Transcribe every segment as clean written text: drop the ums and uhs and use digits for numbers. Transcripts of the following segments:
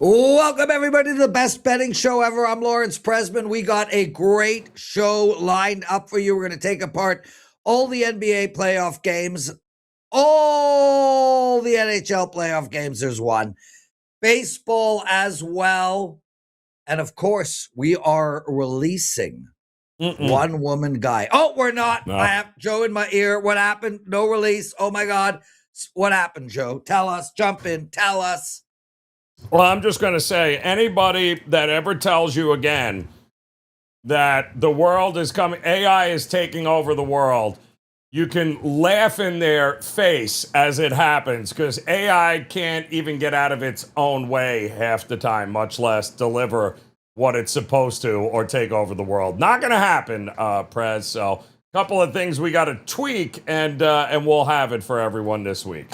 Welcome, everybody, to the best betting show ever. I'm Lawrence Presman. We got a great show lined up for you. We're going to take apart all the NBA playoff games, all the NHL playoff games. There's one. Baseball as well. And, of course, we are releasing One Woman Guy. Oh, we're not. No. I have Joe in my ear. What happened? No release. Oh, my God. What happened, Joe? Tell us. Jump in. Tell us. Well, I'm just going to say, anybody that ever tells you again that the world is coming, AI is taking over the world, you can laugh in their face as it happens, because AI can't even get out of its own way half the time, much less deliver what it's supposed to or take over the world. Not going to happen, Prez. So a couple of things we got to tweak, and we'll have it for everyone this week.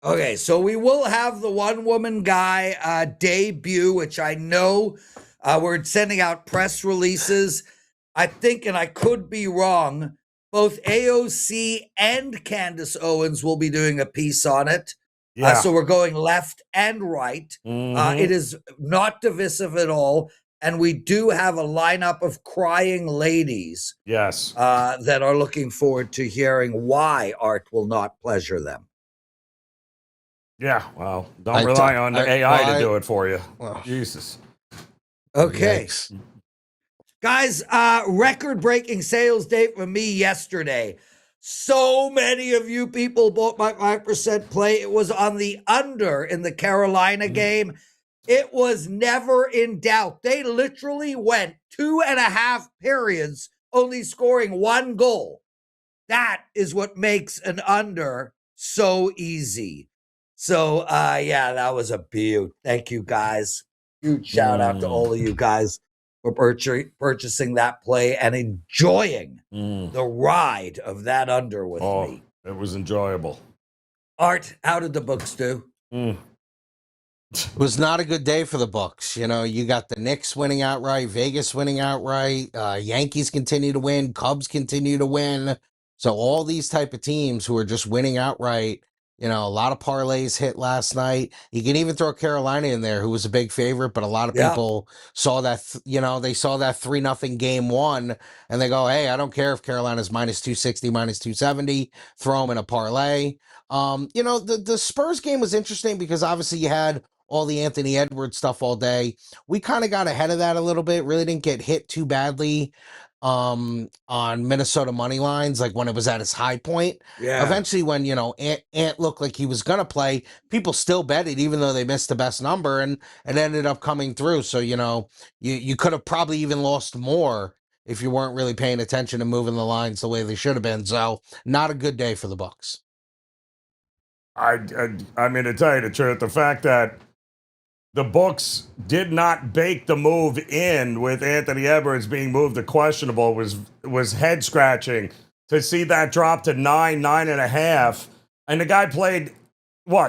Okay, so we will have the One Woman Guy debut, which I know we're sending out press releases. I think, and I could be wrong, both AOC and Candace Owens will be doing a piece on it. Yeah. So we're going left and right. It is not divisive at all. And we do have a lineup of crying ladies. Yes. That are looking forward to hearing why art will not pleasure them. Yeah, well, don't rely on the AI to do it for you. Well, Jesus. Okay. Guys, record-breaking sales day for me yesterday. So many of you people bought my 5% play. It was on the under in the Carolina game. It was never in doubt. They literally went 2.5 periods, only scoring 1 goal. That is what makes an under so easy. So, yeah, that was a beaut. Thank you, guys. Huge shout out to all of you guys for purchasing that play and enjoying the ride of that under with me. It was enjoyable. Art, how did the books do? It was not a good day for the books. You know, you got the Knicks winning outright, Vegas winning outright, Yankees continue to win, Cubs continue to win. So all these type of teams who are just winning outright. You know, a lot of parlays hit last night. You can even throw Carolina in there, who was a big favorite, but a lot of people saw that, they saw that 3-0 game one, and they go, hey, I don't care if Carolina's minus 260, minus 270, throw them in a parlay. The Spurs game was interesting because obviously you had all the Anthony Edwards stuff all day. We kind of got ahead of that a little bit, really didn't get hit too badly on Minnesota money lines, like when it was at its high point. Eventually when Ant looked like he was gonna play, people still bet it even though they missed the best number, and it ended up coming through. So you could have probably even lost more if you weren't really paying attention and moving the lines the way they should have been. So not a good day for the Bucks. I mean, to tell you the truth, the fact that the books did not bake the move in with Anthony Edwards being moved to questionable was head scratching to see that drop to 9.5. And the guy played,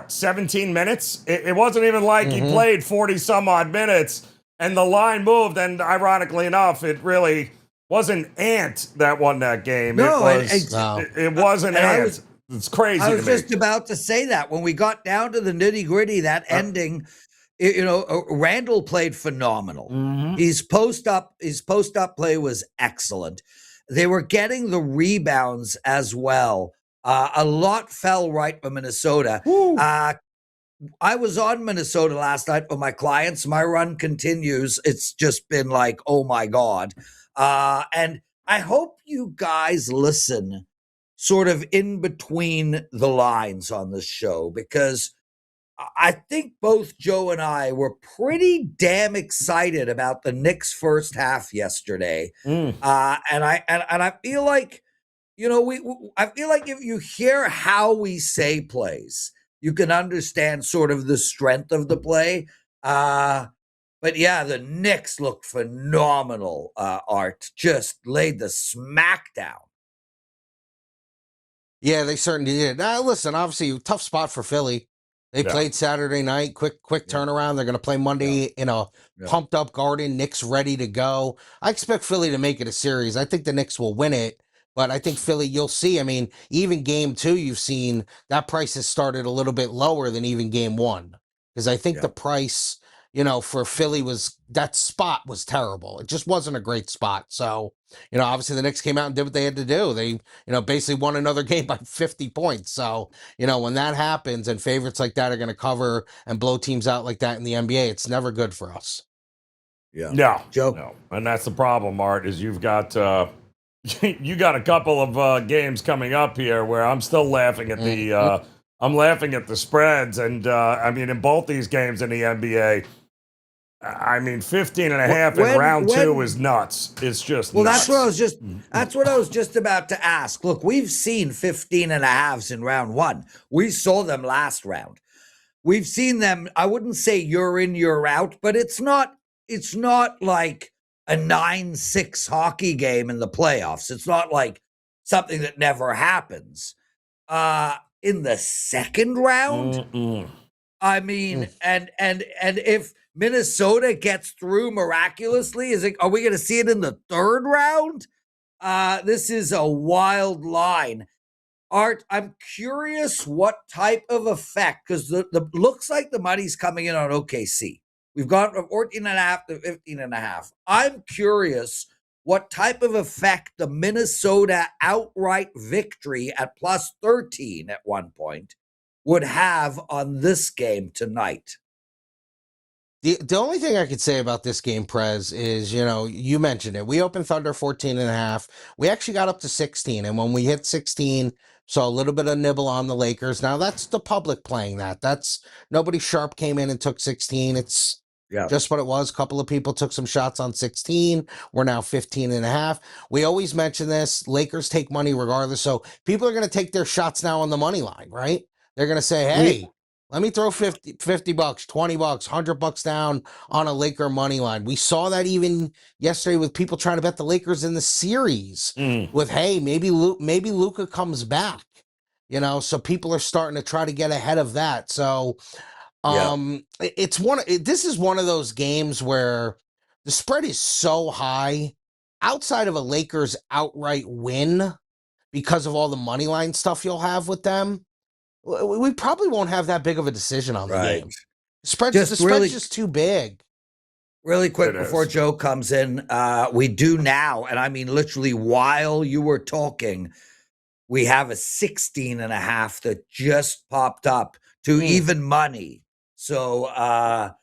17 minutes? It wasn't even like he played 40 some odd minutes and the line moved. And ironically enough, it really wasn't Ant that won that game. No, it wasn't Ant. It's crazy. I was just about to say that when we got down to the nitty gritty, that ending, Randall played phenomenal. His post up play was excellent. They were getting the rebounds as well. A lot fell right for Minnesota. I was on Minnesota last night for my clients. My run continues. It's just been like, oh my God. And I hope you guys listen sort of in between the lines on this show, because I think both Joe and I were pretty damn excited about the Knicks' first half yesterday, and I feel like, I feel like if you hear how we say plays, you can understand sort of the strength of the play. But yeah, the Knicks looked phenomenal. Art just laid the smack down. Yeah, they certainly did. Now, listen, obviously, tough spot for Philly. They played Saturday night, quick turnaround. They're going to play Monday in a pumped-up Garden. Knicks ready to go. I expect Philly to make it a series. I think the Knicks will win it, but I think Philly, you'll see. I mean, even game 2, you've seen that price has started a little bit lower than even game 1, because I think the price for Philly that spot was terrible. It just wasn't a great spot. So, obviously the Knicks came out and did what they had to do. They, basically won another game by 50 points. So, when that happens and favorites like that are going to cover and blow teams out like that in the NBA, it's never good for us. Yeah. No, Joe. No. And that's the problem, Art, is you've got you got a couple of games coming up here where I'm still laughing at the I'm laughing at the spreads. And I mean, in both these games in the NBA, I mean, 15 and a half in round two is nuts. It's just nuts. That's what I was just about to ask. Look, we've seen 15 and a halves in round one. We saw them last round. We've seen them, I wouldn't say you're in, you're out, but it's not like a 9-6 hockey game in the playoffs. It's not like something that never happens. In the second round, I mean, and if Minnesota gets through miraculously, are we going to see it in the third round? This is a wild line. Art, I'm curious what type of effect, because the looks like the money's coming in on OKC. We've gone from 14 and a half to 15 and a half. I'm curious what type of effect the Minnesota outright victory at plus 13 at one point would have on this game tonight. The only thing I could say about this game, Prez, is, you mentioned it. We opened Thunder 14 and a half. We actually got up to 16. And when we hit 16, saw a little bit of nibble on the Lakers. Now that's the public playing that. That's nobody sharp came in and took 16. It's just what it was. A couple of people took some shots on 16. We're now 15 and a half. We always mention this. Lakers take money regardless. So people are going to take their shots now on the money line, right? They're going to say, hey, let me throw $50, $20, $100 down on a Laker money line. We saw that even yesterday with people trying to bet the Lakers in the series with, hey, maybe Luka comes back, so people are starting to try to get ahead of that. So this is one of those games where the spread is so high outside of a Lakers outright win because of all the money line stuff you'll have with them. We probably won't have that big of a decision on the game. The spread's just too big. Really quick before Joe comes in, we do now, and I mean literally while you were talking, we have a 16 and a half that just popped up to even money. So, a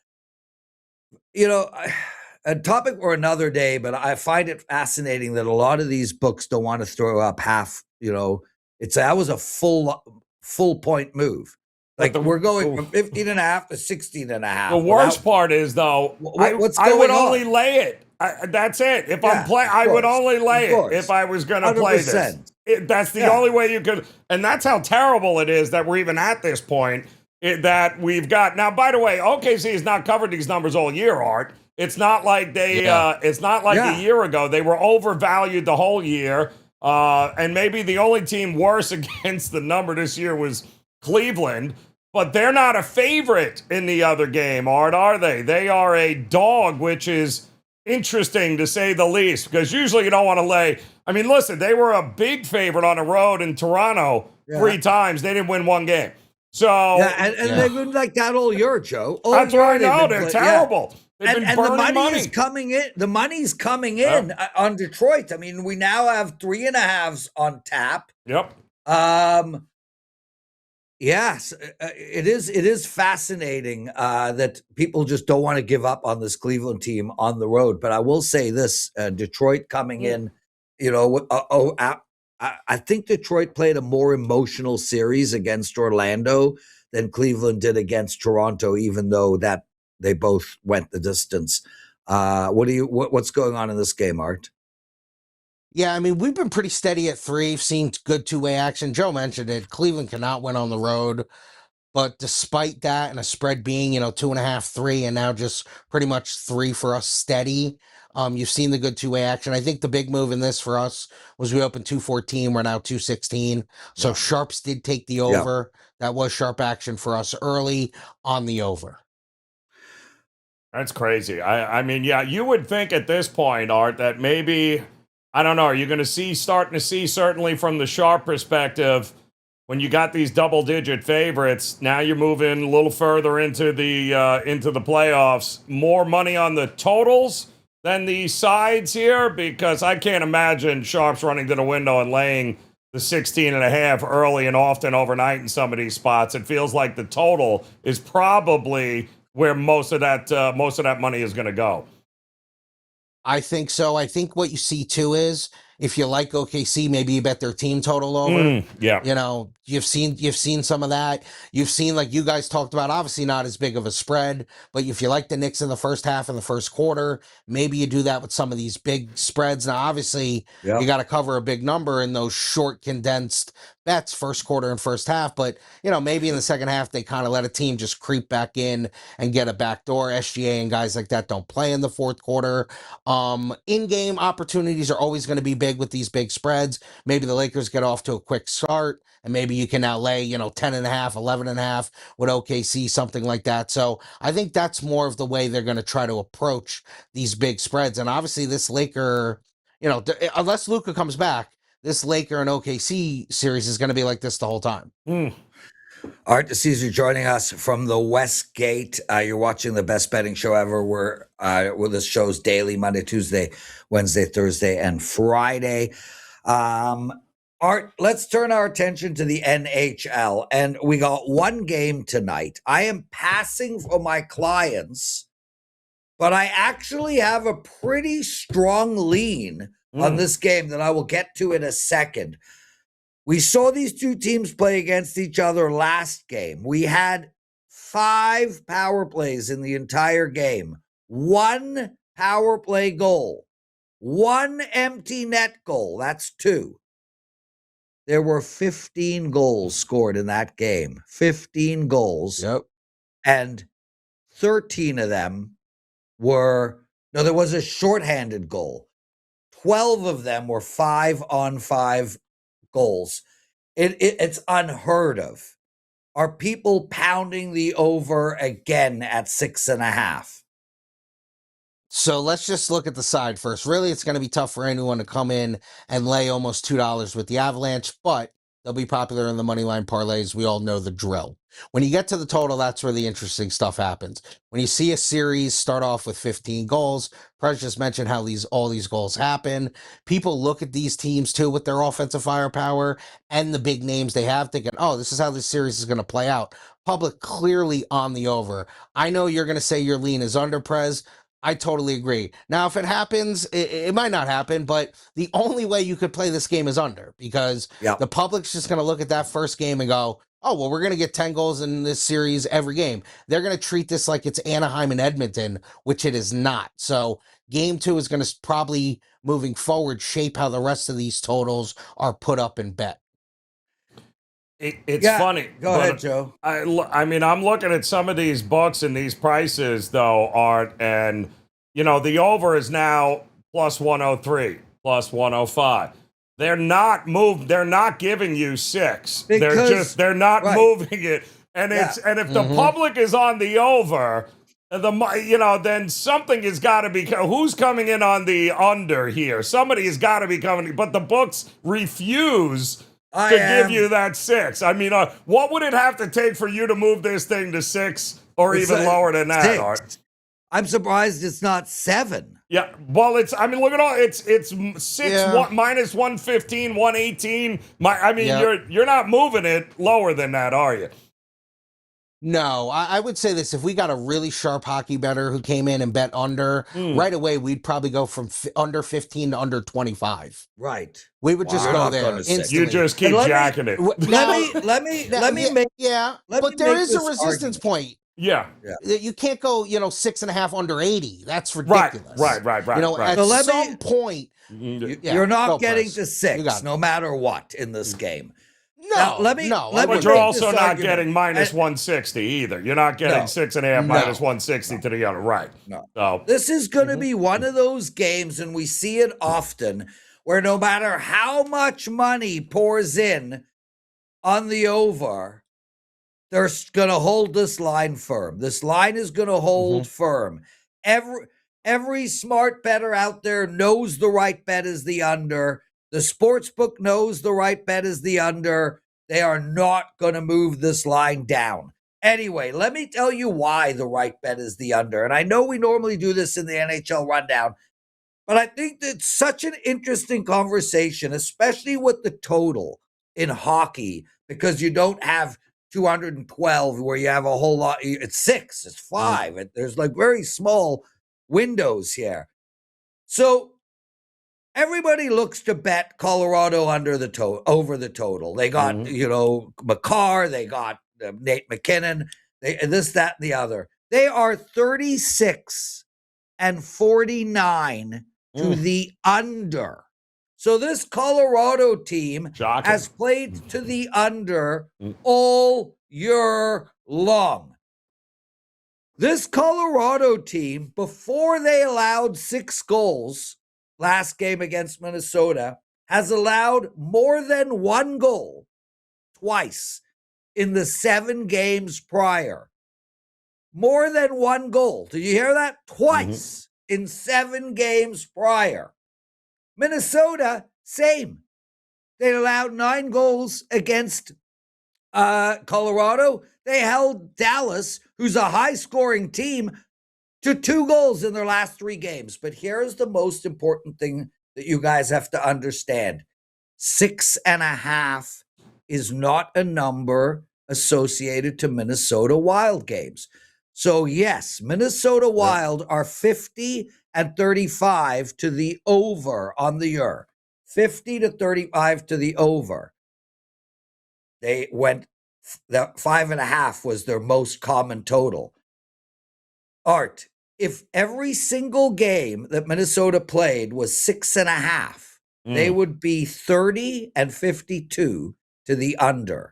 topic or another day, but I find it fascinating that a lot of these books don't want to throw up half, that was a full point move. Like we're going from 15 and a half to 16 and a half. The worst part is though, I would only lay it. That's it. If I'm playing, I would only lay it if I was going to play this. That's the only way you could. And that's how terrible it is that we're even at this point that we've got. Now, by the way, OKC has not covered these numbers all year, Art. It's not like it's not like a year ago. They were overvalued the whole year. And maybe the only team worse against the number this year was Cleveland, but they're not a favorite in the other game, Art, are they? They are a dog, which is interesting to say the least, because usually you don't want to lay. I mean, listen, they were a big favorite on the road in Toronto 3 times. They didn't win one game. So they've been like that all year, Joe. That's what I know. They're terrible. And the money is coming in. The money's coming in on Detroit. I mean, we now have 3.5s on tap. Yep. Yes, it is fascinating that people just don't want to give up on this Cleveland team on the road. But I will say this: Detroit coming in, I think Detroit played a more emotional series against Orlando than Cleveland did against Toronto, even though that they both went the distance. What's going on in this game, Art? Yeah, I mean, we've been pretty steady at 3. Seen good two-way action. Joe mentioned it. Cleveland cannot win on the road. But despite that and a spread being, 2.5, 3, and now just pretty much 3 for us steady, you've seen the good two-way action. I think the big move in this for us was we opened 214. We're now 216. So sharps did take the over. That was sharp action for us early on the over. That's crazy. I mean, you would think at this point, Art, that maybe... I don't know. Are you going to starting to see, certainly from the sharp perspective, when you got these double-digit favorites, now you're moving a little further into the playoffs. More money on the totals than the sides here, because I can't imagine sharps running to the window and laying the 16.5 early and often overnight in some of these spots. It feels like the total is probably where most of that money is going to go. I think so. I think what you see too is if you like OKC, maybe you bet their team total over. Yeah. You know, you've seen some of that. You've seen, like you guys talked about, obviously not as big of a spread, but if you like the Knicks in the first half and the first quarter, maybe you do that with some of these big spreads. Now, obviously, you got to cover a big number in those short, condensed bets, first quarter and first half. But, you know, maybe in the second half, they kind of let a team just creep back in and get a backdoor. SGA and guys like that don't play in the fourth quarter. In-game opportunities are always going to be big with these big spreads. Maybe the Lakers get off to a quick start, and maybe you can now lay, 10.5, 11.5 with OKC, something like that. So I think that's more of the way they're going to try to approach these big spreads. And obviously this Laker, unless Luka comes back, this Laker and OKC series is going to be like this the whole time. Art DiCesare joining us from the Westgate. You're watching the best betting show ever. Where this show's daily, Monday, Tuesday, Wednesday, Thursday, and Friday. Art, let's turn our attention to the NHL. And we got one game tonight. I am passing for my clients, but I actually have a pretty strong lean on this game that I will get to in a second. We saw these two teams play against each other last game. We had 5 power plays in the entire game. 1 power play goal. 1 empty net goal. That's 2. There were 15 goals scored in that game. 15 goals. Yep. And 13 of them there was a shorthanded goal. 12 of them were 5-on-5 goals. It's unheard of. Are people pounding the over again at 6.5? So let's just look at the side first. Really, it's going to be tough for anyone to come in and lay almost $2 with the Avalanche, but they'll be popular in the money line parlays. We all know the drill. When you get to the total, that's where the interesting stuff happens. When you see a series start off with 15 goals, Prez just mentioned how all these goals happen. People look at these teams too with their offensive firepower and the big names they have, thinking, oh, this is how this series is going to play out. Public clearly on the over. I know you're going to say your lean is under, Prez. I totally agree. Now, if it happens, it might not happen, but the only way you could play this game is under, because the public's just going to look at that first game and go, oh, well, we're going to get 10 goals in this series every game. They're going to treat this like it's Anaheim and Edmonton, which it is not. So game 2 is going to probably, moving forward, shape how the rest of these totals are put up and bet. It's funny. Go ahead, Joe. I mean, I'm looking at some of these books and these prices, though, Art, and, the over is now plus 103, plus 105. They're not giving you 6. They're not moving it. And if the public is on the over, then something has got to be, who's coming in on the under here? Somebody has got to be coming, but the books refuse to give you that 6. I mean, what would it have to take for you to move this thing to 6 or even lower than that, 6. Art? I'm surprised it's not 7. Yeah, well, look at all. It's 6 minus 115, 118. You're not moving it lower than that, are you? No, I would say this. If we got a really sharp hockey bettor who came in and bet under, right away, we'd probably go from under 15 to under 25. Right. We would just go there instantly. You just keep jacking it. Let me make. But there is a resistance point. Yeah. You can't go, 6.5 under 80. That's ridiculous. Right. At some point, you're not getting to 6, no matter what, in this game. No, but you're also not getting minus 160 either. You're not getting 6.5 minus 160 to the other. Right. No. So this is going to be one of those games, and we see it often, where no matter how much money pours in on the over, they're going to hold this line firm. This line is going to hold firm. Every smart bettor out there knows the right bet is the under. The sports book knows the right bet is the under. They are not going to move this line down. Anyway, let me tell you why the right bet is the under. And I know we normally do this in the NHL rundown, but I think that's such an interesting conversation, especially with the total in hockey, because you don't have 212 where you have a whole lot. It's 6, it's 5. There's like very small windows here. So everybody looks to bet Colorado over the total. They got, McCarr, they got Nate McKinnon, this, that, and the other. They are 36 and 49 to the under. So this Colorado team has played to the under all year long. This Colorado team, before they allowed 6 goals last game against Minnesota, has allowed more than 1 goal twice in the 7 games prior. More than 1 goal. Did you hear that? Twice in 7 games prior. Minnesota, same. They allowed 9 goals against Colorado. They held Dallas, who's a high-scoring team, to 2 goals in their last 3 games. But here's the most important thing that you guys have to understand. 6.5 is not a number associated to Minnesota Wild games. So yes, Minnesota Wild are 50 and 35 to the over on the year. 50 to 35 to the over. They went, the 5.5 was their most common total. Art, if every single game that Minnesota played was 6.5, they would be 30 and 52 to the under.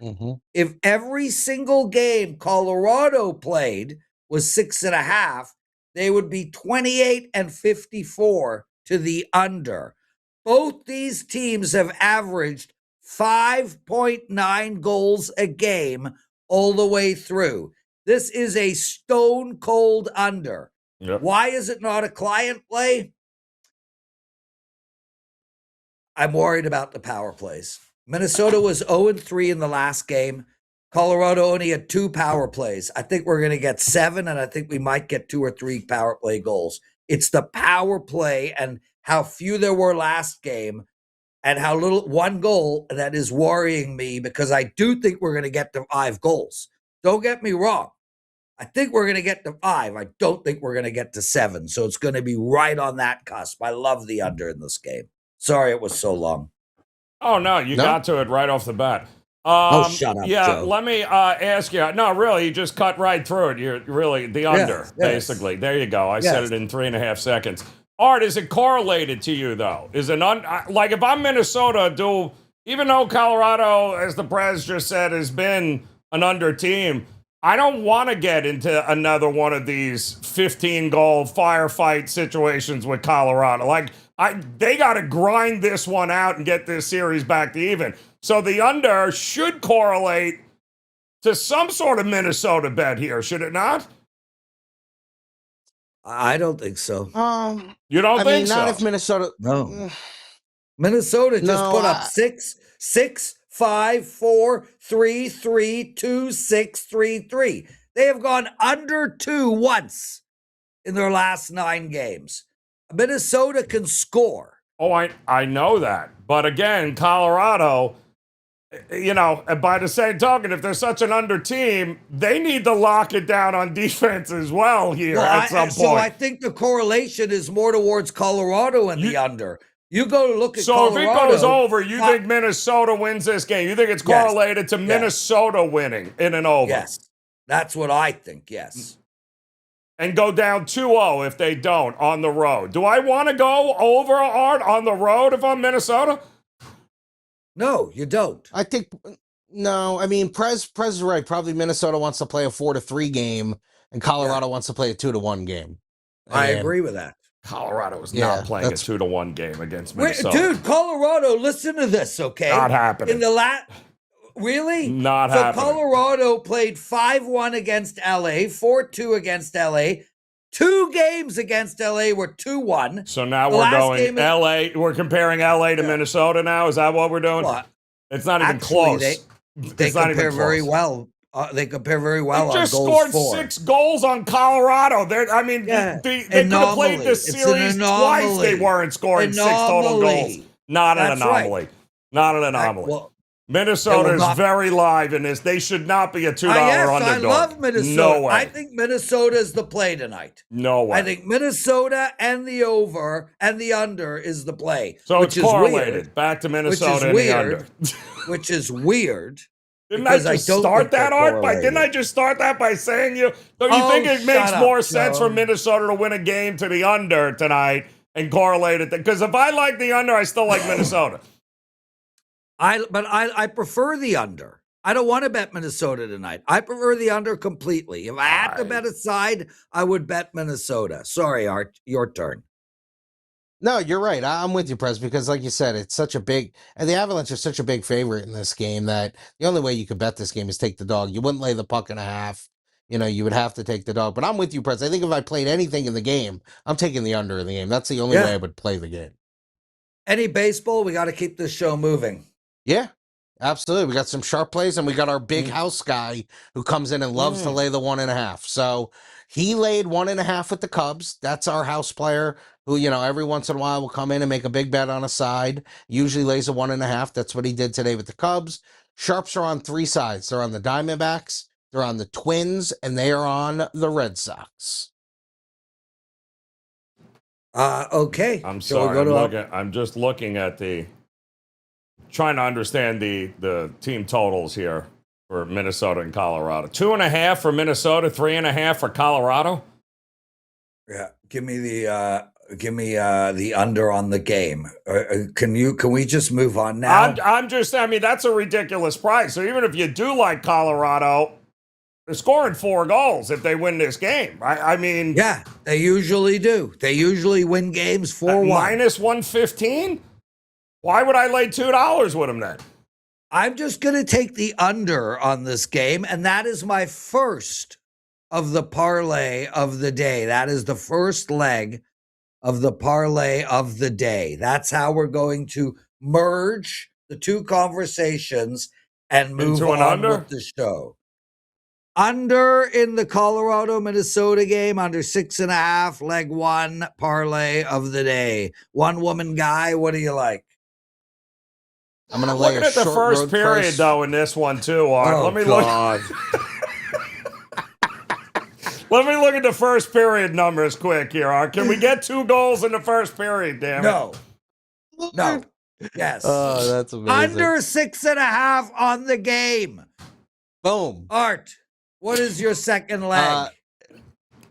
If every single game Colorado played was 6.5, they would be 28 and 54 to the under. Both these teams have averaged 5.9 goals a game all the way through. This is a stone cold under. Yep. Why is it not a client play? I'm worried about the power plays. Minnesota was 0-3 in the last game. Colorado only had 2 power plays. I think we're going to get 7, and I think we might get 2 or 3 power play goals. It's the power play and how few there were last game and how little 1 goal that is worrying me, because I do think we're going to get to 5 goals. Don't get me wrong. I think we're going to get to 5. I don't think we're going to get to 7. So it's going to be right on that cusp. I love the under in this game. Sorry it was so long. Oh, no, you got to it right off the bat. Shut up, yeah, Joe. let me ask you. No, really, you just cut right through it. You're really the under, basically. There you go. I said it in 3.5 seconds. Art, is it correlated to you, though? Is it like if I'm Minnesota, even though Colorado, as the Prez just said, has been an under team, I don't want to get into another one of these 15-goal firefight situations with Colorado. Like, they got to grind this one out and get this series back to even. So the under should correlate to some sort of Minnesota bet here, should it not? I don't think so. You don't think so? Not if Minnesota. No. Minnesota just put up 6, 5, 4, 3, 3, 2, 6, 3, 3. They have gone under 2 once in their last 9 games. Minnesota can score. Oh, I know that. But again, Colorado, by the same token, if they're such an under team, they need to lock it down on defense as well here at some point. So I think the correlation is more towards Colorado and the under. You go to look at Colorado. So if it goes over, you think Minnesota wins this game? You think it's correlated to Minnesota winning in an over? Yes. That's what I think, yes. And go down 2-0 if they don't on the road. Do I want to go over, Art, on the road if I'm Minnesota? No, you don't. I think no. I mean, Prez is right. Probably Minnesota wants to play a 4-3 game, and Colorado wants to play a 2-1 game. I agree with that. Colorado is not playing a 2-1 game against Minnesota. Dude, Colorado, listen to this, okay? Not happening. In the really? Not happening. So Colorado played 5-1 against LA, 4-2 against LA. 2 games against LA were 2-1. So now we're going LA. We're comparing LA to Minnesota now. Is that what we're doing? Well, it's not even close. They It's not even compare very close. well. They compare very well They on just goals scored for. 6 goals on Colorado. Yeah, They could have played anomaly. this It's an series twice. They anomaly. weren't scoring 6 total goals. Anomaly. Not an That's right. anomaly. Not an anomaly. Well, Minnesota is not. very live in this. They should not be a $2 Yes, underdog. I love Minnesota. No way. I think Minnesota is the play tonight. No way. I think Minnesota and the over and the under is the play. So which it's is correlated. weird, Back to Minnesota and the under. which is weird. Didn't I just start that, Art? Didn't I just start that by saying don't you think it makes more sense for Minnesota to win a game to the under tonight and correlate it? Because if I like the under, I still like Minnesota. I prefer the under. I don't want to bet Minnesota tonight. I prefer the under completely. If I had to bet a side, I would bet Minnesota. Sorry, Art, your turn. No, you're right. I'm with you, Prez, because like you said, it's such a big, and the Avalanche are such a big favorite in this game that the only way you could bet this game is take the dog. You wouldn't lay the puck and a half. You would have to take the dog. But I'm with you, Prez. I think if I played anything in the game, I'm taking the under in the game. That's the only way I would play the game. Any baseball? We got to keep this show moving. Yeah, absolutely. We got some sharp plays, and we got our big house guy who comes in and loves to lay the 1.5. So he laid 1.5 with the Cubs. That's our house player who, every once in a while will come in and make a big bet on a side. Usually lays a 1.5. That's what he did today with the Cubs. Sharps are on 3 sides. They're on the Diamondbacks, they're on the Twins, and they are on the Red Sox. Okay. I'm sorry. I'm just looking at trying to understand the team totals here for Minnesota and Colorado. 2.5 for Minnesota, 3.5 for Colorado. Yeah, give me the under on the game. Can we just move on now? That's a ridiculous price. So even if you do like Colorado, they're scoring 4 goals if they win this game. Yeah, they usually do. They usually win games 4-1. Minus 115. Why would I lay $2 with them then? I'm just going to take the under on this game, and that is my first of the parlay of the day. That is the first leg of the parlay of the day. That's how we're going to merge the two conversations and move on with the show. Under in the Colorado-Minnesota game, under 6.5, leg 1, parlay of the day. One woman guy, what do you like? I'm going to lay at the first period, though, in this one, too, Art. Let me look. Let me look at the first period numbers quick here, Art. Can we get 2 goals in the first period, damn it? No. Yes. Oh, that's amazing. Under 6.5 on the game. Boom. Art, what is your second leg?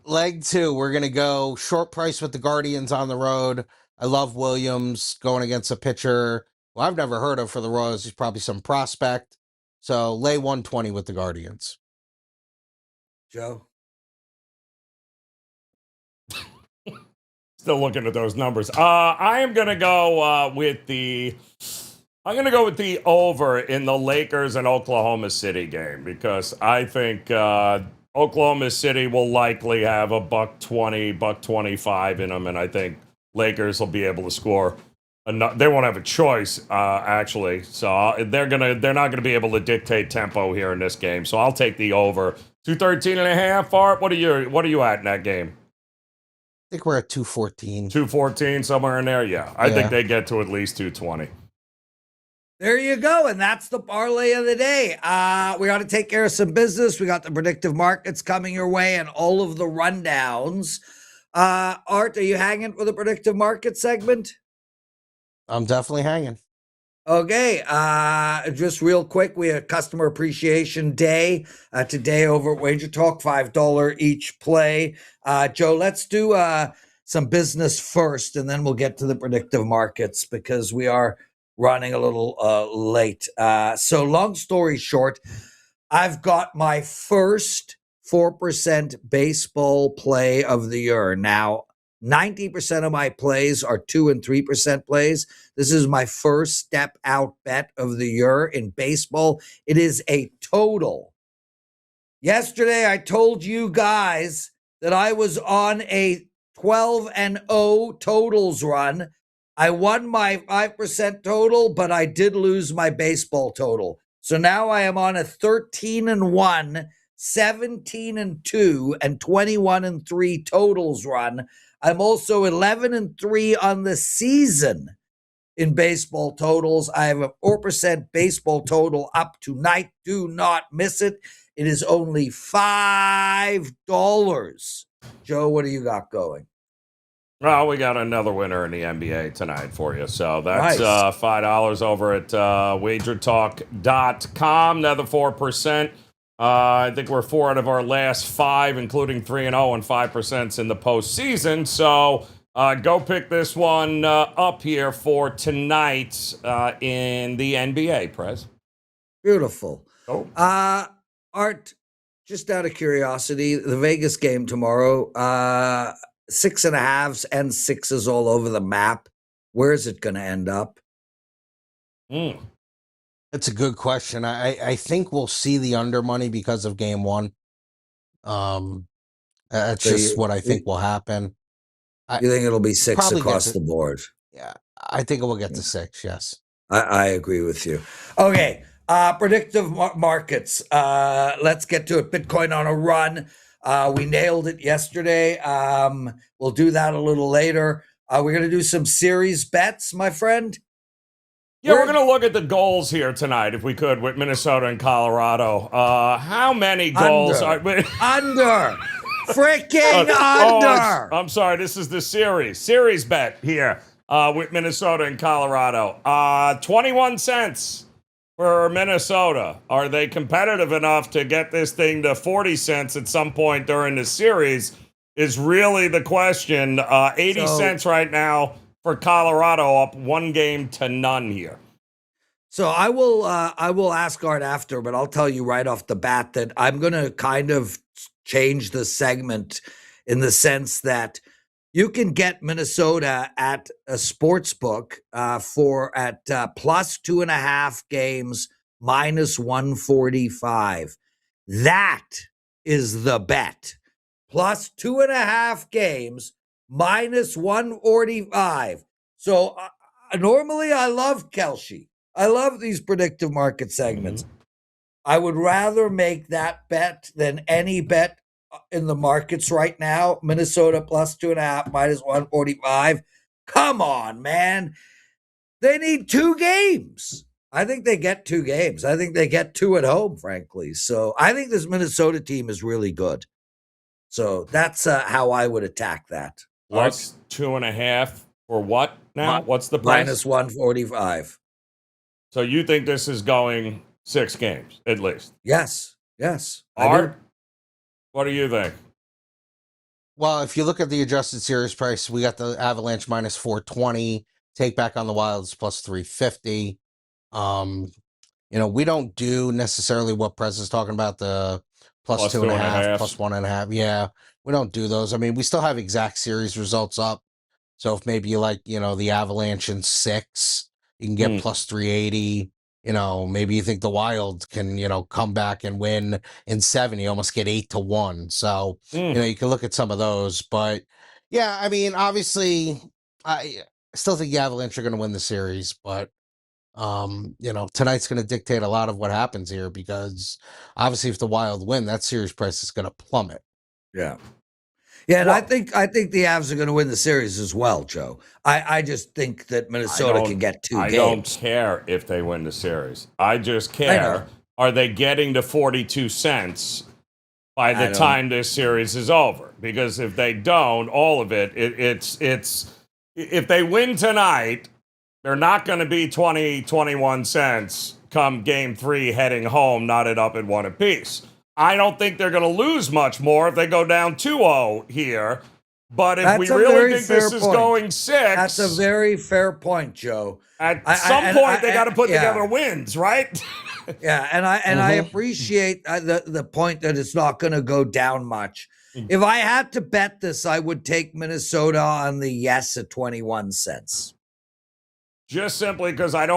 Leg 2, we're going to go short price with the Guardians on the road. I love Williams going against a pitcher well, I've never heard of for the Royals. He's probably some prospect. So lay 120 with the Guardians. Joe? Still looking at those numbers. I am going to go with the over in the Lakers and Oklahoma City game because I think Oklahoma City will likely have a $120, $125 in them, and I think Lakers will be able to score. They won't have a choice, actually. So they're not gonna be able to dictate tempo here in this game. So I'll take the over. 213.5. Art, what are you at in that game? I think we're at 214. 214, somewhere in there. Yeah, I think they get to at least 220. There you go, and that's the parlay of the day. We got to take care of some business. We got the predictive markets coming your way and all of the rundowns. Art, are you hanging for the predictive market segment? I'm definitely hanging. Okay, just real quick, we had Customer Appreciation Day today over at WagerTalk, $5 each play. Joe, let's do some business first, and then we'll get to the predictive markets because we are running a little late. So long story short, I've got my first 4% baseball play of the year. Now, 90% of my plays are 2 and 3% plays. This is my first step out bet of the year in baseball. It is a total. Yesterday, I told you guys that I was on a 12-0 totals run. I won my 5% total, but I did lose my baseball total. So now I am on a 13-1, 17-2, and 21-3 totals run. I'm also 11-3 on the season in baseball totals. I have a 4% baseball total up tonight. Do not miss it. It is only $5. Joe, what do you got going? Well, we got another winner in the NBA tonight for you. So that's Nice. $5 over at wagertalk.com. Another 4%. I think we're 4 out of our last 5, including 3-0 and 5% in the postseason. So go pick this one up here for tonight in the NBA, Prez. Beautiful. Oh. Art, just out of curiosity, the Vegas game tomorrow, 6.5s and 6s all over the map. Where is it going to end up? That's a good question. I think we'll see the under money because of game one. That's just what I think will happen. You think it'll be 6 across the board? Yeah, I think it will get to 6, yes. I agree with you. Okay, predictive markets. Let's get to it. Bitcoin on a run. We nailed it yesterday. We'll do that a little later. We're going to do some series bets, my friend. Yeah, we're going to look at the goals here tonight, if we could, with Minnesota and Colorado. How many goals are... Under. Freaking under. I'm sorry, this is the series bet here with Minnesota and Colorado. 21 cents for Minnesota. Are they competitive enough to get this thing to 40 cents at some point during the series is really the question. 80 cents right now for Colorado, up 1-0 here. So I will ask Art after, but I'll tell you right off the bat that I'm going to kind of change the segment in the sense that you can get Minnesota at a sports book for at plus 2.5 games, minus 145. That is the bet. Plus 2.5 games, minus 145. So normally I love Kelshi. I love these predictive market segments. Mm-hmm. I would rather make that bet than any bet in the markets right now. Minnesota plus 2.5, minus 145. Come on, man. They need 2 games. I think they get 2 games. I think they get 2 at home, frankly. So I think this Minnesota team is really good. So that's how I would attack that. Plus 2.5 for what now? What's the price? Minus 145. So you think this is going 6 games at least? Yes. Art, what do you think? Well, if you look at the adjusted series price, we got the Avalanche minus 420, take back on the Wilds plus 350. We don't do necessarily what Prez is talking about, the plus 2.5, plus 1.5. Yeah, we don't do those. I mean, we still have exact series results up. So if maybe you like, the Avalanche in 6, you can get plus 380. Maybe you think the Wild can, come back and win in 7. You almost get 8-1. So, you can look at some of those. But, yeah, I mean, obviously, I still think the Avalanche are going to win the series. But, tonight's going to dictate a lot of what happens here because, obviously, if the Wild win, that series price is going to plummet. Yeah. Yeah, and I think the Avs are going to win the series as well, Joe. I just think that Minnesota can get 2 games. I don't care if they win the series. I just care, are they getting to 42 cents by the time this series is over? Because if they don't, all of it's if they win tonight, they're not going to be 21 cents come game 3 heading home, knotted up at 1 apiece. I don't think they're going to lose much more if they go down 2-0 here. But if we really think this is going 6... That's a very fair point, Joe. At some point, they got to put together wins, right? Yeah, and I appreciate the point that it's not going to go down much. If I had to bet this, I would take Minnesota on the yes at 21 cents. Just simply because I'm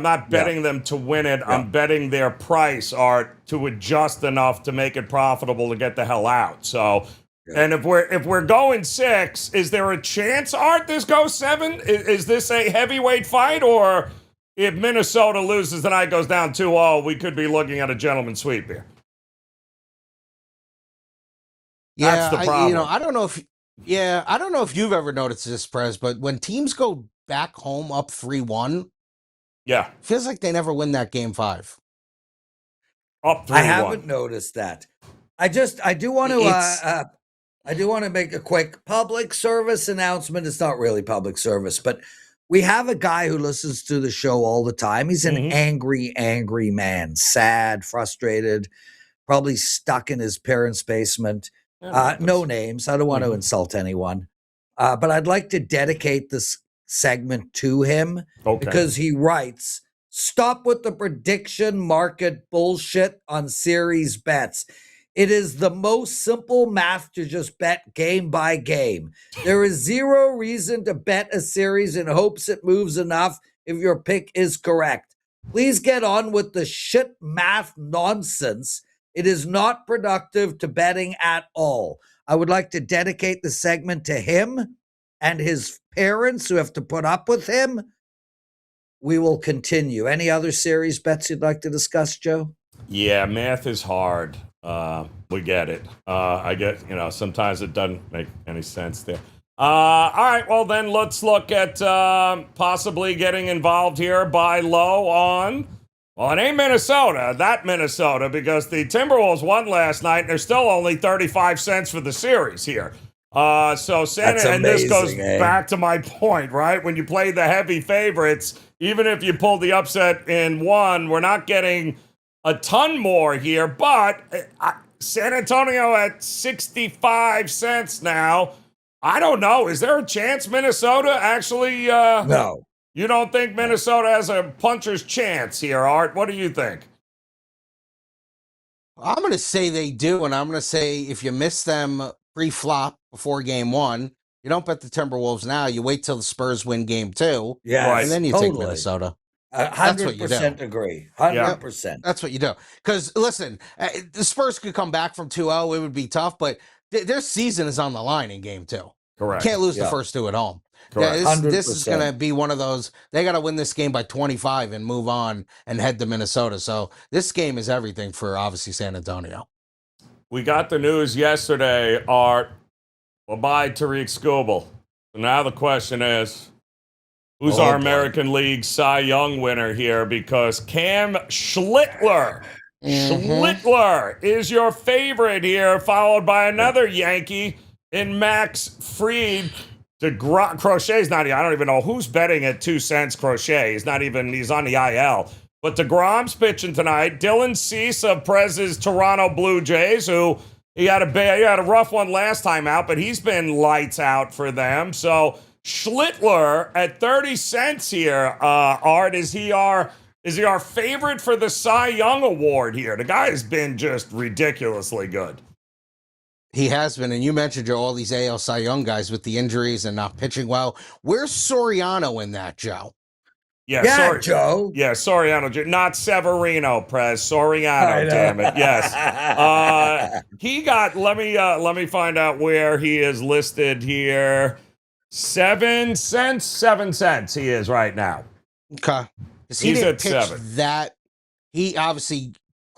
not betting them to win it. Yeah. I'm betting their price, Art, to adjust enough to make it profitable to get the hell out. So, and if we're going 6, is there a chance, Art, this goes 7? Is this a heavyweight fight, or if Minnesota loses tonight, goes down 2-0, we could be looking at a gentleman's sweep here. That's the problem. I don't know if you've ever noticed this, Prez, but when teams go back home up 3-1, feels like they never win that game 5. Up 3-1. I haven't noticed that. I do want to make a quick public service announcement. It's not really public service, but we have a guy who listens to the show all the time. He's an angry man, sad, frustrated, probably stuck in his parents' basement. No names. I don't want to insult anyone. But I'd like to dedicate this segment to him because he writes, "Stop with the prediction market bullshit on series bets. It is the most simple math to just bet game by game. There is zero reason to bet a series in hopes it moves enough if your pick is correct. Please get on with the shit math nonsense. It is not productive to betting at all." I would like to dedicate the segment to him and his parents who have to put up with him. We will continue. Any other series bets you'd like to discuss, Joe? Yeah, math is hard. We get it. I get, sometimes it doesn't make any sense there. All right, well then let's look at possibly getting involved here. Buy low on, well, it ain't Minnesota, because the Timberwolves won last night and they're still only 35 cents for the series here. So Santa, and this goes back to my point, right? When you play the heavy favorites, even if you pull the upset in one, we're not getting a ton more here, but San Antonio at 65 cents now. I don't know. Is there a chance Minnesota actually? No. You don't think Minnesota has a puncher's chance here, Art? What do you think? I'm going to say they do, and I'm going to say if you miss them pre-flop before game 1, you don't bet the Timberwolves now. You wait till the Spurs win game 2, and then you take Minnesota. 100% agree. 100%. That's what you do. Because, listen, the Spurs could come back from 2-0. It would be tough, but their season is on the line in game 2. Correct. You can't lose the first 2 at home. Correct. This is going to be one of those, they got to win this game by 25 and move on and head to Minnesota. So this game is everything for, obviously, San Antonio. We got the news yesterday, Art. Bye-bye, Tariq Skubal. So now the question is, who's our American League Cy Young winner here? Because Cam Schlittler is your favorite here, followed by another Yankee in Max Fried. Crochet's not, I don't even know who's betting at 2 cents. Crochet. He's on the IL. But DeGrom's pitching tonight. Dylan Cease of Prez's Toronto Blue Jays, who he had a rough one last time out, but he's been lights out for them. So Schlittler at 30 cents here. Art, is he our favorite for the Cy Young Award here? The guy has been just ridiculously good. He has been, and you mentioned, Joe, all these AL Cy Young guys with the injuries and not pitching well. Where's Soriano in that, Joe? Joe. Yeah, Soriano. Not Severino, Prez. Soriano, damn it. Yes. He got, let me find out where he is listed here. 7 cents he is right now. Okay. He's at 7. That, he obviously...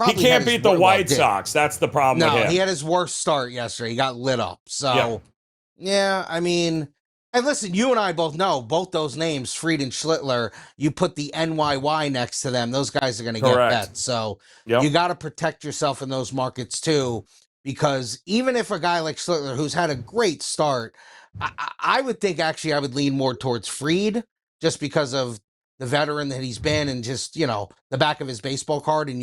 He can't beat the White Sox. That's the problem with him. He had his worst start yesterday. He got lit up. So, I mean, and listen, you and I both know both those names, Fried and Schlittler, you put the NYY next to them, those guys are going to get bets. So you got to protect yourself in those markets too, because even if a guy like Schlittler, who's had a great start, I would think actually I would lean more towards Fried just because of the veteran that he's been and just, the back of his baseball card, and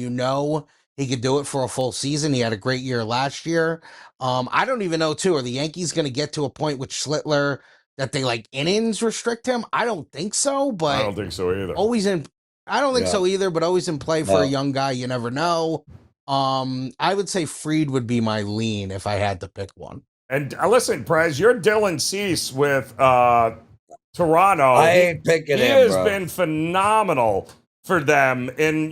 he could do it for a full season. He had a great year last year. I don't even know, too, are the Yankees going to get to a point with Schlittler that they, innings restrict him? I don't think so, but... I don't think so either. I don't think so either, but always in play for a young guy. You never know. I would say Fried would be my lean if I had to pick one. And listen, Prez, you're Dylan Cease with... Toronto. I ain't picking him, He has been phenomenal for them. And,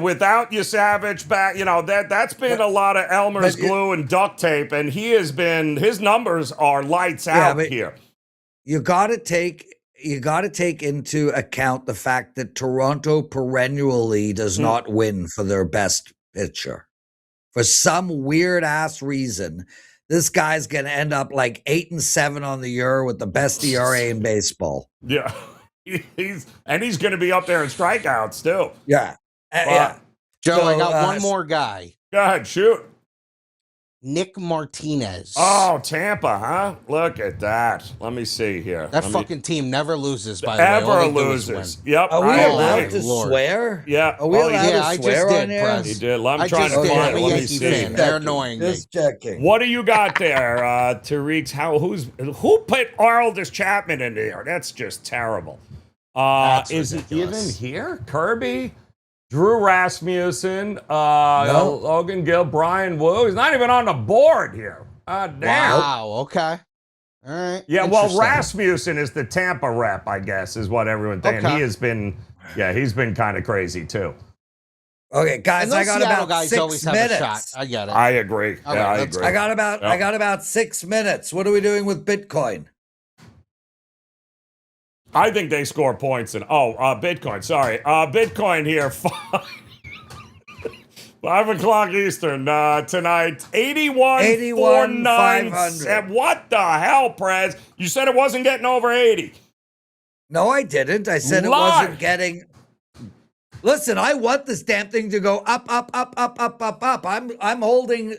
without Savage back, that's been a lot of Elmer's glue and duct tape. And his numbers are lights out here. You got to take you got to take into account the fact that Toronto perennially does not win for their best pitcher. For some weird ass reason, this guy's going to end up like 8-7 on the year with the best ERA in baseball. Yeah. He's going to be up there in strikeouts too. Yeah. Yeah. Joe, So, I got one more guy. Go ahead, shoot. Nick Martinez. Oh, Tampa, huh? Look at that. Let me see here. That fucking team never loses, by the way. Ever All they do is loses. win. Yep. Are we I allowed agree. to Lord. swear? Yeah. Are we allowed yeah, to I swear just on did, air? Prez. He did. I'm I trying just to did. find I'm it. a Let me Yankee see. fan. They're annoying me. Just checking. What do you got there, Tariq? Who put Aroldis Chapman in there? That's just terrible. That's Is it ridiculous. even here? Kirby, Drew Rasmussen, Logan Gill, Brian Wu. He's not even on the board here. Damn. Wow, okay. All right. Yeah, well, Interesting. Rasmussen is the Tampa rep, I guess, is what everyone's saying. Okay. He has been, he's been kind of crazy too. Okay, guys, And I those got Seattle about guys 6 always minutes. have a shot. I get it. I agree. Okay, I let's agree. I got about 6 minutes. What are we doing with Bitcoin? I think they score points in. Bitcoin. Sorry, Bitcoin here. 5 o'clock Eastern tonight. 81,497. What the hell, Prez? You said it wasn't getting over 80. No, I didn't. I said it wasn't getting. Listen, I want this damn thing to go up, up, up, up, up, up, up. I'm holding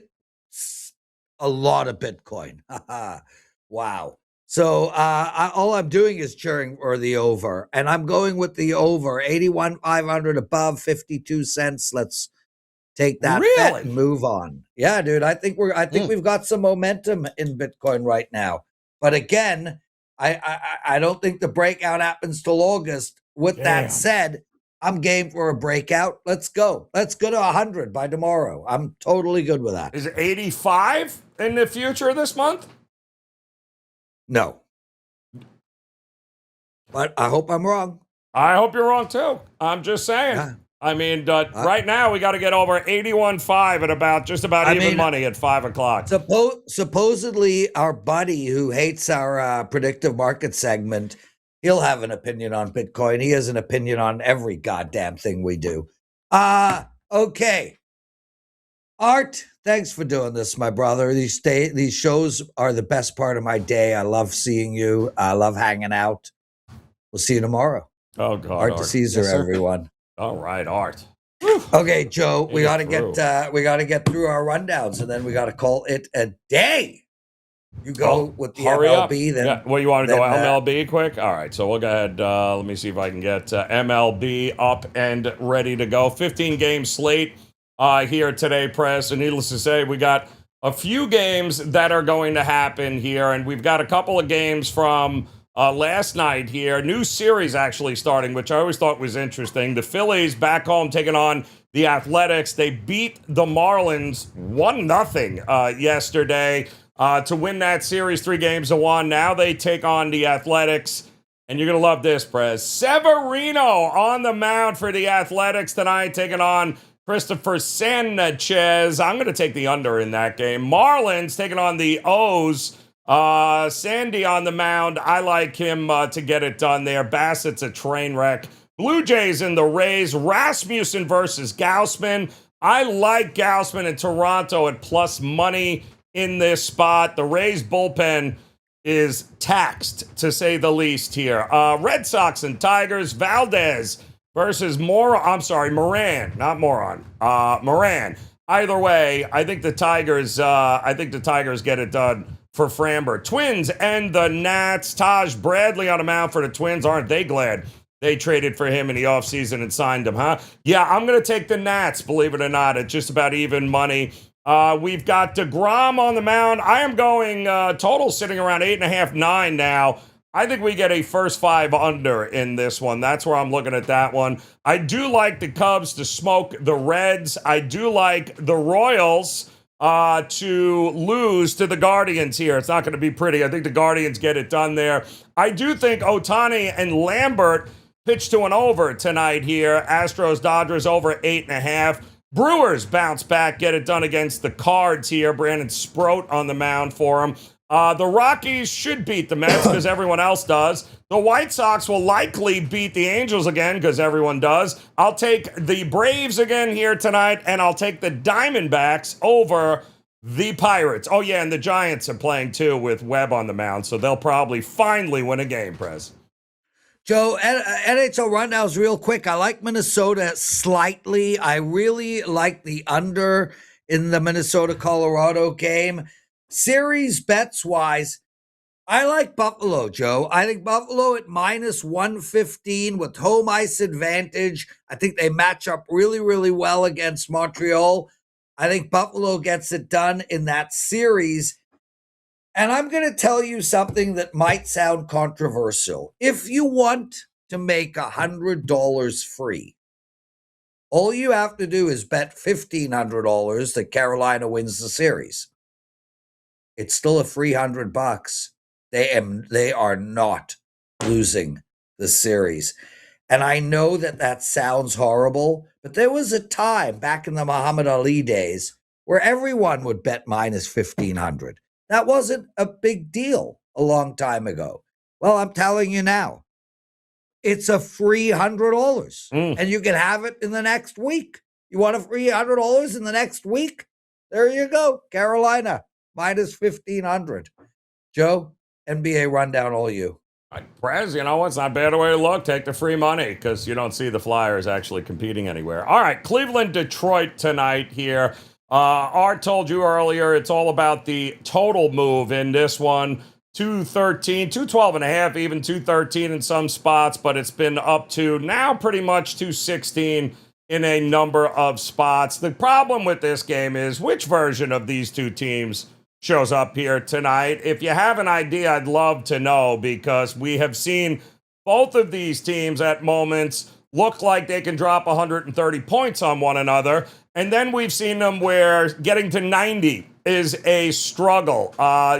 a lot of Bitcoin. Wow. So all I'm doing is cheering for the over, and I'm going with the over. 81,500 above 52 cents. Let's take that bet and move on. Yeah, dude. I think we've got some momentum in Bitcoin right now. But again, I don't think the breakout happens till August. With that said, I'm game for a breakout. Let's go. Let's go to 100 by tomorrow. I'm totally good with that. Is it 85 in the future this month? No. But I hope I'm wrong. I hope you're wrong too. I'm just saying. Yeah. I mean, right now we got to get over 81.5 at about even money at 5 o'clock. Supposedly, our buddy who hates our predictive market segment, he'll have an opinion on Bitcoin. He has an opinion on every goddamn thing we do. Okay. Art, thanks for doing this, my brother. These shows are the best part of my day. I love seeing you. I love hanging out. We'll see you tomorrow. Oh God, Art DiCesare, Yes, sir. everyone. All right, Art. Okay, Joe, we got to through. get through our rundowns, and then we got to call it a day. You go with the hurry MLB, up. then. Yeah. Well, you want to go then, MLB quick? All right, so we'll go ahead. Let me see if I can get MLB up and ready to go. 15-game slate here today, Press. And needless to say, we got a few games that are going to happen here, and we've got a couple of games from last night here. New series actually starting, which I always thought was interesting. The Phillies back home taking on the Athletics. They beat the Marlins 1-0 yesterday to win that series 3-1. Now they take on the Athletics. And you're going to love this, Prez. Severino on the mound for the Athletics tonight, taking on Christopher Sanchez. I'm going to take the under in that game. Marlins taking on the O's. Sandy on the mound. I like him to get it done there. Bassett's a train wreck. Blue Jays and the Rays. Rasmussen versus Gausman. I like Gausman in Toronto at plus money in this spot. The Rays bullpen is taxed, to say the least here. Red Sox and Tigers. Valdez versus Moran, not Moron. Moran. Either way, I think the Tigers get it done for Framber. Twins and the Nats. Taj Bradley on the mound for the Twins. Aren't they glad they traded for him in the offseason and signed him, huh? Yeah, I'm going to take the Nats, believe it or not, at just about even money. We've got DeGrom on the mound. I am going total sitting around 8.5, 9 now. I think we get a first 5 under in this one. That's where I'm looking at that one. I do like the Cubs to smoke the Reds. I do like the Royals to lose to the Guardians here. It's not going to be pretty. I think the Guardians get it done there. I do think Ohtani and Lambert pitch to an over tonight here. Astros, Dodgers over 8.5. Brewers bounce back, get it done against the Cards here. Brandon Sproat on the mound for them. The Rockies should beat the Mets because everyone else does. The White Sox will likely beat the Angels again because everyone does. I'll take the Braves again here tonight, and I'll take the Diamondbacks over the Pirates. Oh, yeah, and the Giants are playing, too, with Webb on the mound, so they'll probably finally win a game, Prez. Joe, NHL rundowns real quick. I like Minnesota slightly. I really like the under in the Minnesota-Colorado game. Series bets-wise, I like Buffalo, Joe. I think Buffalo at minus 115 with home ice advantage. I think they match up really, really well against Montreal. I think Buffalo gets it done in that series. And I'm going to tell you something that might sound controversial. If you want to make $100 free, all you have to do is bet $1,500 that Carolina wins the series. It's still a free $100. They are not losing the series. And I know that sounds horrible, but there was a time back in the Muhammad Ali days where everyone would bet minus 1,500. That wasn't a big deal a long time ago. Well, I'm telling you now, it's a free $100, and you can have it in the next week. You want a free $100 in the next week? There you go. Carolina, minus 1,500. Joe, NBA rundown, all you. Prez, you know what's not a bad way to look. Take the free money because you don't see the Flyers actually competing anywhere. All right, Cleveland, Detroit tonight here. Art told you earlier it's all about the total move in this one. 213, 212 and a half, even 213 in some spots, but it's been up to now pretty much 216 in a number of spots. The problem with this game is which version of these two teams shows up here tonight. If you have an idea, I'd love to know because we have seen both of these teams at moments look like they can drop 130 points on one another. And then we've seen them where getting to 90 is a struggle.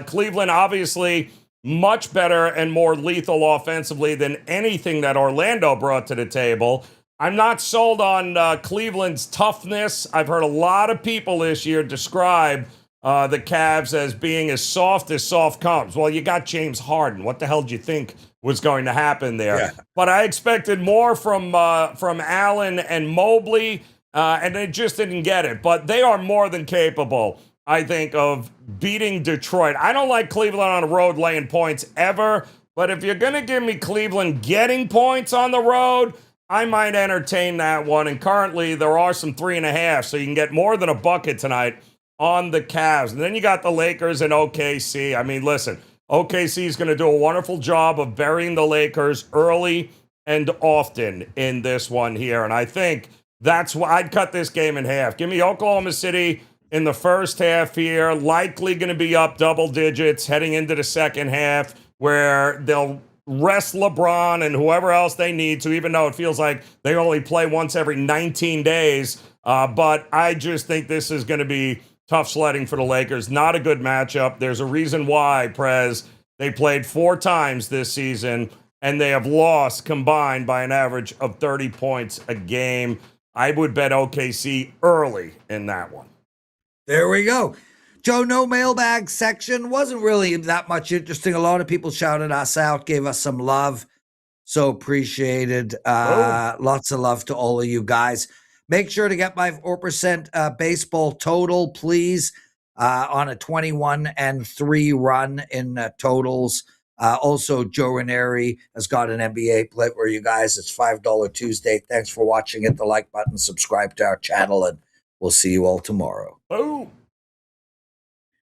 Cleveland, obviously, much better and more lethal offensively than anything that Orlando brought to the table. I'm not sold on Cleveland's toughness. I've heard a lot of people this year describe the Cavs as being as soft comes. Well, you got James Harden. What the hell did you think was going to happen there? Yeah. But I expected more from Allen and Mobley, and they just didn't get it. But they are more than capable, I think, of beating Detroit. I don't like Cleveland on the road laying points ever, but if you're going to give me Cleveland getting points on the road, I might entertain that one. And currently, there are some 3.5, so you can get more than a bucket tonight on the Cavs. And then you got the Lakers and OKC. I mean, listen, OKC is going to do a wonderful job of burying the Lakers early and often in this one here. And I think that's why I'd cut this game in half. Give me Oklahoma City in the first half here, likely going to be up double digits heading into the second half where they'll rest LeBron and whoever else they need to, even though it feels like they only play once every 19 days. But I just think this is going to be tough sledding for the Lakers. Not a good matchup. There's a reason why, Prez, they played 4 times this season, and they have lost combined by an average of 30 points a game. I would bet OKC early in that one. There we go. Joe, no mailbag section. Wasn't really that much interesting. A lot of people shouted us out, gave us some love. So appreciated. Lots of love to all of you guys. Make sure to get my 4% baseball total, please, on a 21-3 run in totals. Also, Joe Raineri has got an NBA play for you guys. It's $5 Tuesday. Thanks for watching. Hit the like button, subscribe to our channel, and we'll see you all tomorrow. Boom.